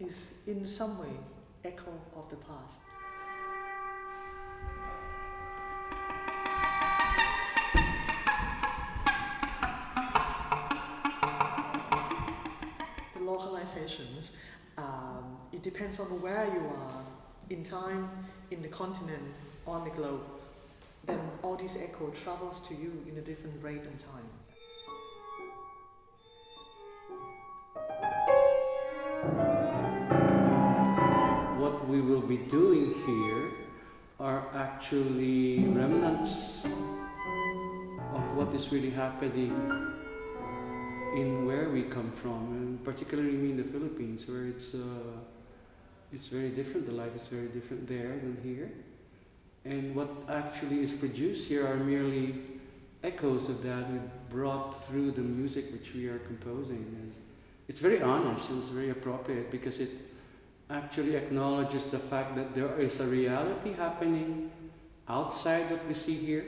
is in some way echo of the past. The localizations, it depends on where you are in time, in the continent, on the globe. Then all this echo travels to you in a different rate and time. What we will be doing here are actually remnants of what is really happening in where we come from, and particularly in the Philippines, where it's very different. The life is very different there than here. And what actually is produced here are merely echoes of that we brought through the music which we are composing. It's very honest and it's very appropriate because it actually acknowledges the fact that there is a reality happening outside what we see here,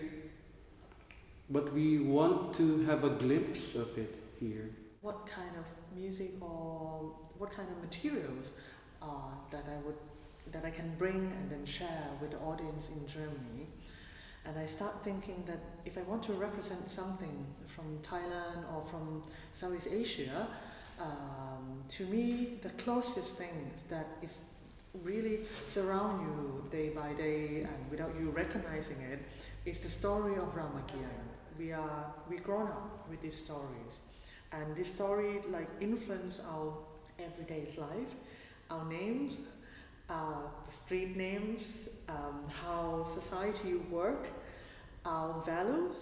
but we want to have a glimpse of it here. What kind of music or what kind of materials that I can bring and then share with the audience in Germany. And I start thinking that if I want to represent something from Thailand or from Southeast Asia, to me the closest thing that is really surround you day by day and without you recognizing it is the story of Ramakian. We grown up with these stories, and this story like influence our everyday life, our names, street names, how society work, our values.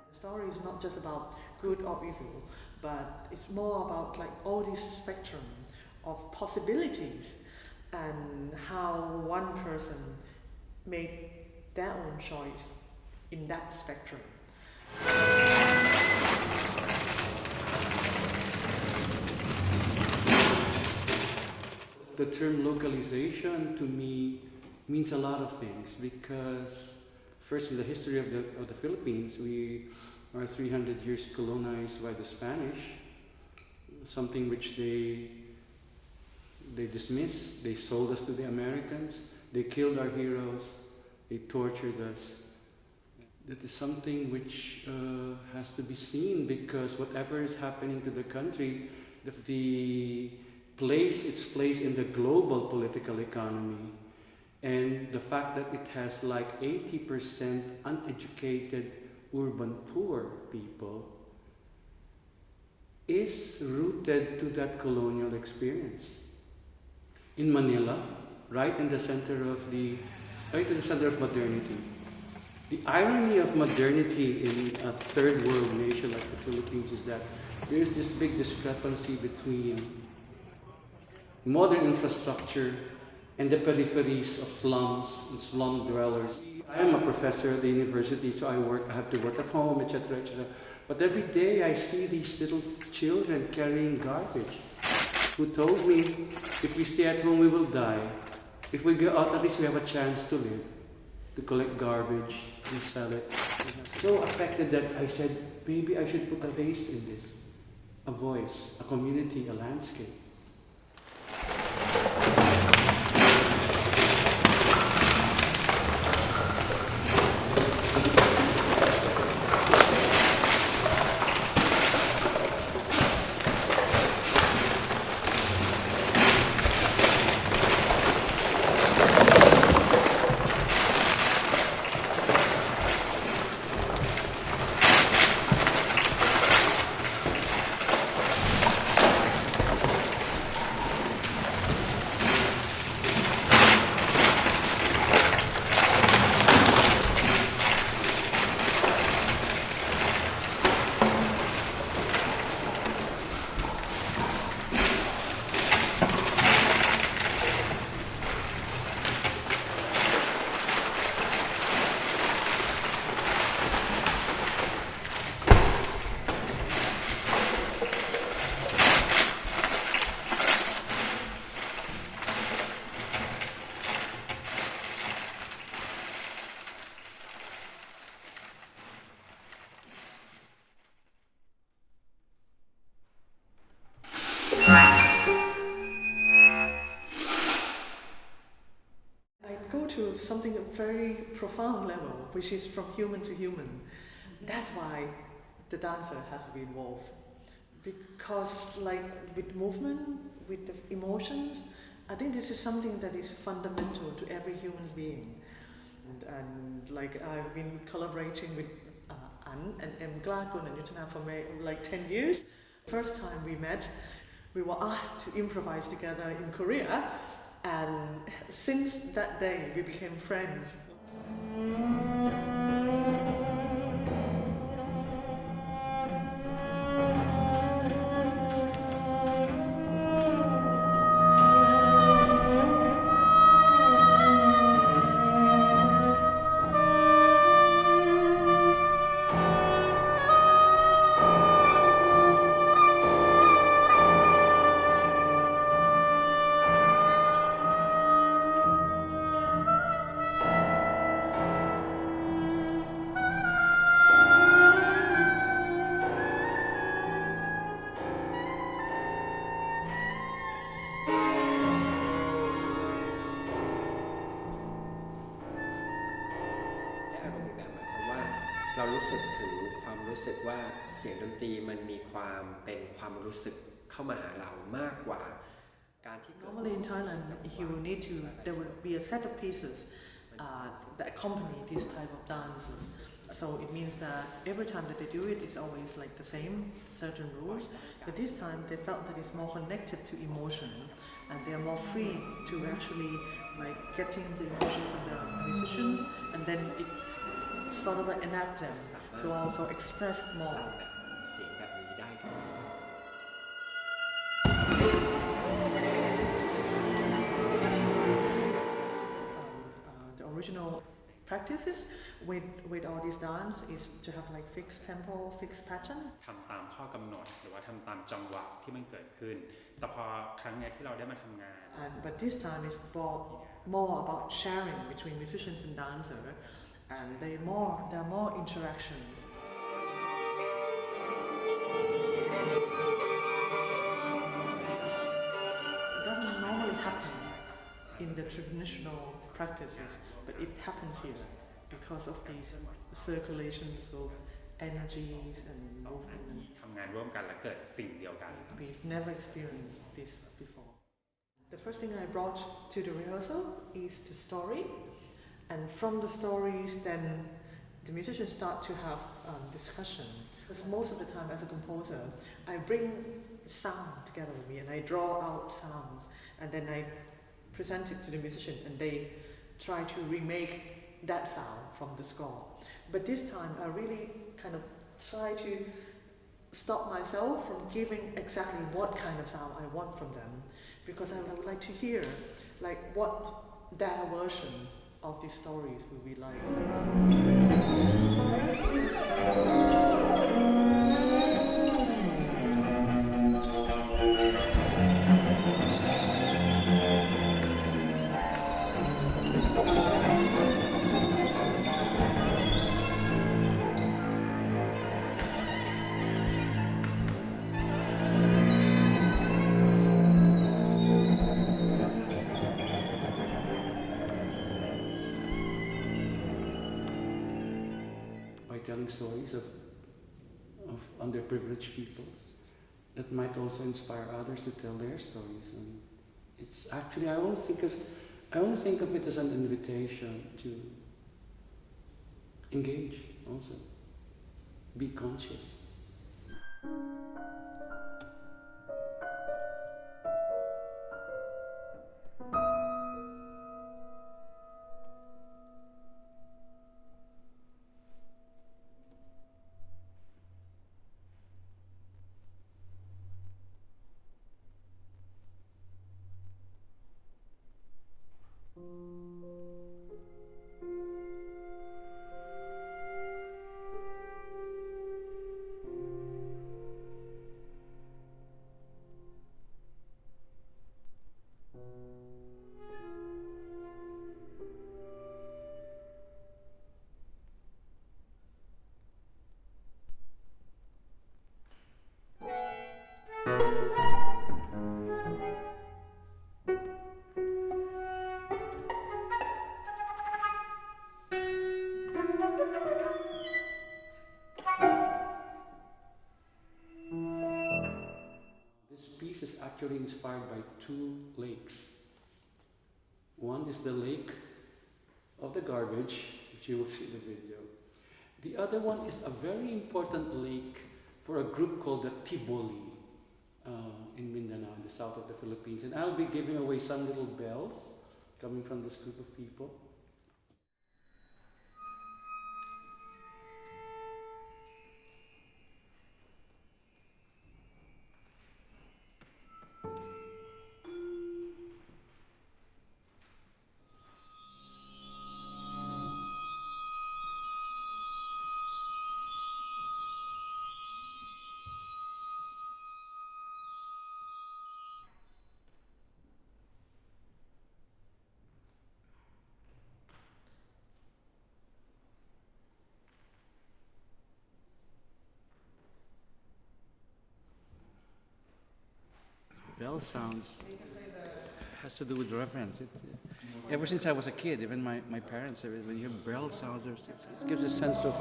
The story is not just about good or evil, but it's more about like all this spectrum of possibilities and how one person made their own choice in that spectrum. The term localization to me means a lot of things because first in the history of the Philippines we are 300 years colonized by the Spanish, something which they dismissed. They sold us to the Americans, they killed our heroes, they tortured us. That is something which has to be seen because whatever is happening to the country, the its place in the global political economy, and the fact that it has like 80% uneducated urban poor people is rooted to that colonial experience. In Manila, right in the center of modernity. The irony of modernity in a third world nation like the Philippines is that there is this big discrepancy between modern infrastructure and the peripheries of slums and slum dwellers. I am a professor at the university, so I have to work at home, etc., etc. But every day I see these little children carrying garbage who told me, if we stay at home, we will die. If we go out, at least we have a chance to live, to collect garbage and sell it. So affected that I said, maybe I should put a face in this, a voice, a community, a landscape. profound level, which is from human to human. That's why the dancer has to be involved. Because like with movement, with the emotions, I think this is something that is fundamental to every human being. And like I've been collaborating with An and Glakun and Yutana for like 10 years. First time we met, we were asked to improvise together in Korea, and since that day we became friends.เรารู้สึกถึงความรู้สึกว่าเสียงดนตรีมันมีความเป็นความรู้สึกเข้ามาหาเรามากกว่าการที่ Normally in Thailand, there will be a set of pieces that accompany this type of dances. So it means that every time that they do it, it's always like the same, certain rules. But this time they felt that it's more connected to emotion, and they are more free to actually like getting the emotion from the musicians, and then it sort of like enact them to also express more. เสียงแบบนี้ได้ The original practices with all these dance is to have like fixed tempo, fixed pattern. ทำตามข้อกำหนดหรือว่าทำตามจังหวะที่มันเกิดขึ้นแต่พอครั้งนี้ที่เราได้มาทำงาน But this time is more about sharing between musicians and dancer, and there are more interactions. It doesn't normally happen in the traditional practices, but it happens here because of these circulations of energies and movement. ทำงานร่วมกันและเกิดสิ่งเดียวกัน We've never experienced this before. The first thing I brought to the rehearsal is the story, and from the stories then the musicians start to have discussion. Because most of the time as a composer, I bring sound together with me and I draw out sounds, and then I present it to the musician and they try to remake that sound from the score. But this time I really kind of try to stop myself from giving exactly what kind of sound I want from them, because I would like to hear like what their version of these stories will be like. Telling stories of underprivileged people that might also inspire others to tell their stories. And it's actually I always think of it as an invitation to engage also, be conscious. This piece is actually inspired by two lakes. One is the lake of the garbage, which you will see in the video. The other one is a very important lake for a group called the Tiboli in Mindanao, in the south of the Philippines. And I'll be giving away some little bells coming from this group of people. Bell sounds has to do with reverence. Ever since I was a kid, even my parents, when you hear bell sounds, it gives a sense of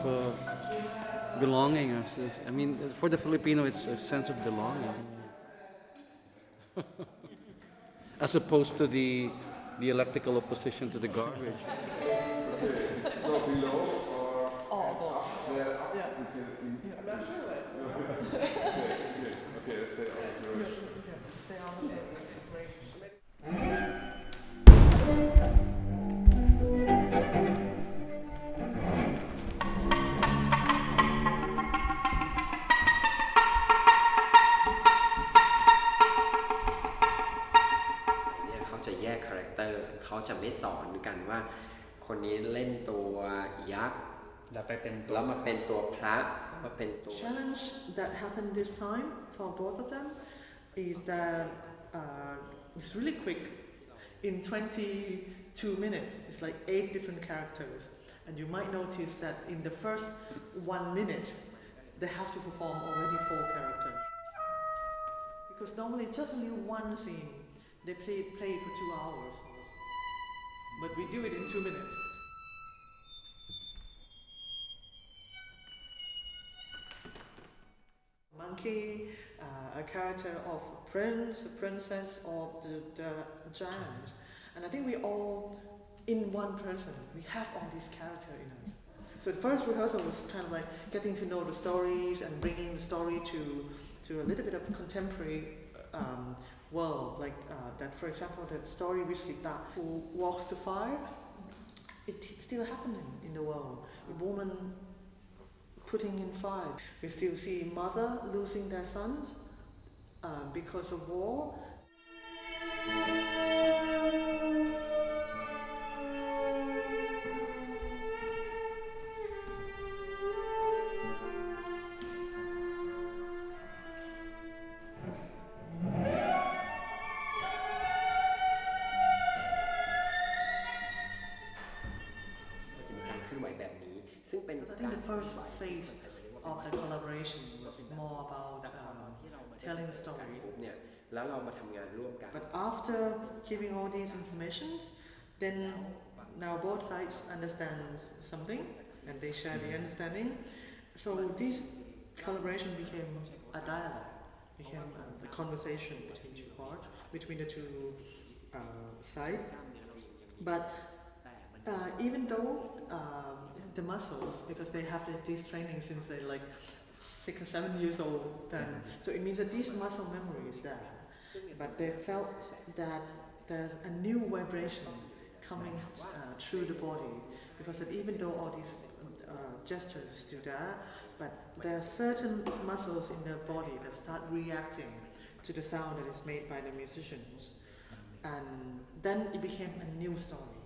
belonging. I mean, for the Filipino, it's a sense of belonging. As opposed to the electrical opposition to the garbage. So below or above. there? Yeah. I'm not sure. Okay, let's stay on the road. Stay on the great. เนี่ยเขาจะแยกคาแรคเตอร์เขาจะไม่สอนกันว่าคนนี้เล่นตัวยักษ์ แล้วไปเป็นตัว แล้วมาเป็นตัวพระมาเป็นตัว Challenge that happened this time for both of them is that it's really quick. In 22 minutes, it's like 8 different characters, and you might notice that in the first 1 minute, they have to perform already 4 characters. Because normally it's just only one scene. They play for 2 hours, but we do it in 2 minutes. Monkey, a character of a prince, a princess, or the giant. And I think we all, in one person, we have all these characters in us. So the first rehearsal was kind of like getting to know the stories and bringing the story to a little bit of contemporary world. Like that, for example, the story with Sita, who walks to fire, it's still happening in the world. A woman putting in fire. We still see mother losing their sons because of war. I think the first phase of the collaboration was more about telling the story. เนี่ยแล้วเรามาทำงานร่วมกัน But after giving all these informations, then now both sides understand something and they share the understanding. So this collaboration became a dialogue, became the conversation between two parts, between the two sides. But even though the muscles, because they have this training since they're like 6 or 7 years old, then, so it means that this muscle memory is there. But they felt that there's a new vibration coming through the body, because that even though all these gestures are still there, but there are certain muscles in the body that start reacting to the sound that is made by the musicians. And then it became a new story.